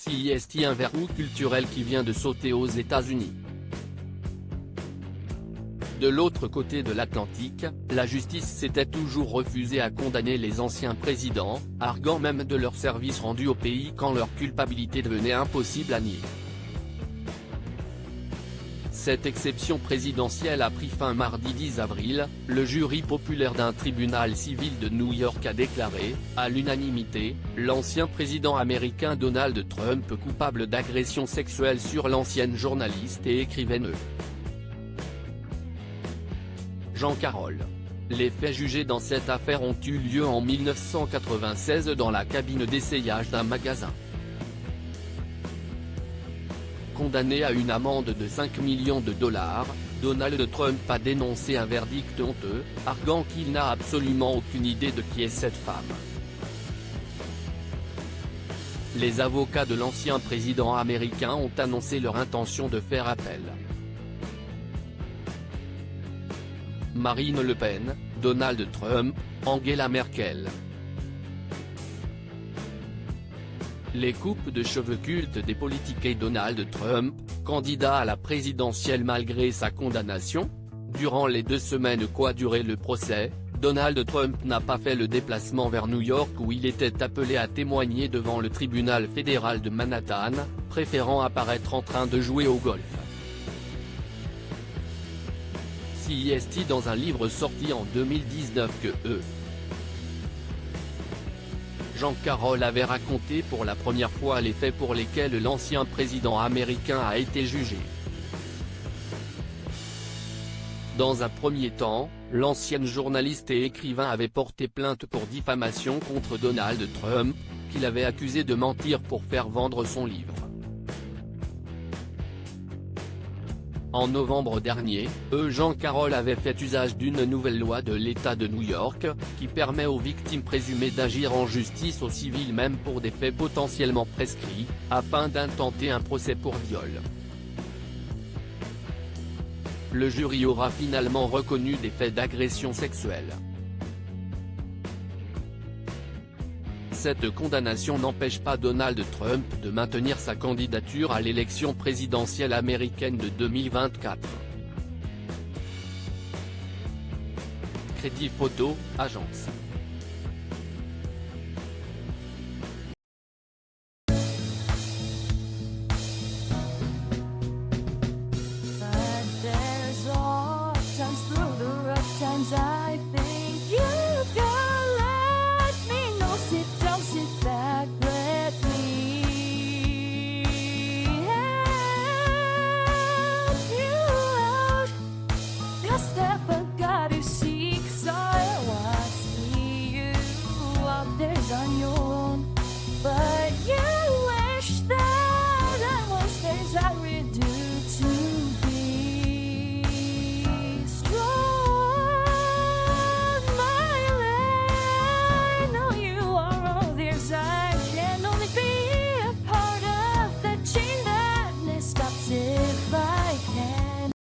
CIST, un verrou culturel qui vient de sauter aux États-Unis. De l'autre côté de l'Atlantique, la justice s'était toujours refusée à condamner les anciens présidents, arguant même de leur service rendu au pays quand leur culpabilité devenait impossible à nier. Cette exception présidentielle a pris fin mardi 10 avril, le jury populaire d'un tribunal civil de New York a déclaré, à l'unanimité, l'ancien président américain Donald Trump coupable d'agression sexuelle sur l'ancienne journaliste et écrivaine Jean Carroll. Les faits jugés dans cette affaire ont eu lieu en 1996 dans la cabine d'essayage d'un magasin. Condamné à une amende de 5 millions de dollars, Donald Trump a dénoncé un verdict honteux, arguant qu'il n'a absolument aucune idée de qui est cette femme. Les avocats de l'ancien président américain ont annoncé leur intention de faire appel. Marine Le Pen, Donald Trump, Angela Merkel. Les coupes de cheveux cultes des politiques et Donald Trump, candidat à la présidentielle malgré sa condamnation. Durant les 2 semaines qu'a duré le procès, Donald Trump n'a pas fait le déplacement vers New York où il était appelé à témoigner devant le tribunal fédéral de Manhattan, préférant apparaître en train de jouer au golf. CIST dans un livre sorti en 2019 que Jean Carroll avait raconté pour la première fois les faits pour lesquels l'ancien président américain a été jugé. Dans un premier temps, l'ancienne journaliste et écrivain avait porté plainte pour diffamation contre Donald Trump, qu'il avait accusé de mentir pour faire vendre son livre. En novembre dernier, Jean Carroll avait fait usage d'une nouvelle loi de l'État de New York, qui permet aux victimes présumées d'agir en justice au civil même pour des faits potentiellement prescrits, afin d'intenter un procès pour viol. Le jury aura finalement reconnu des faits d'agression sexuelle. Cette condamnation n'empêche pas Donald Trump de maintenir sa candidature à l'élection présidentielle américaine de 2024. Crédit Photo, agence.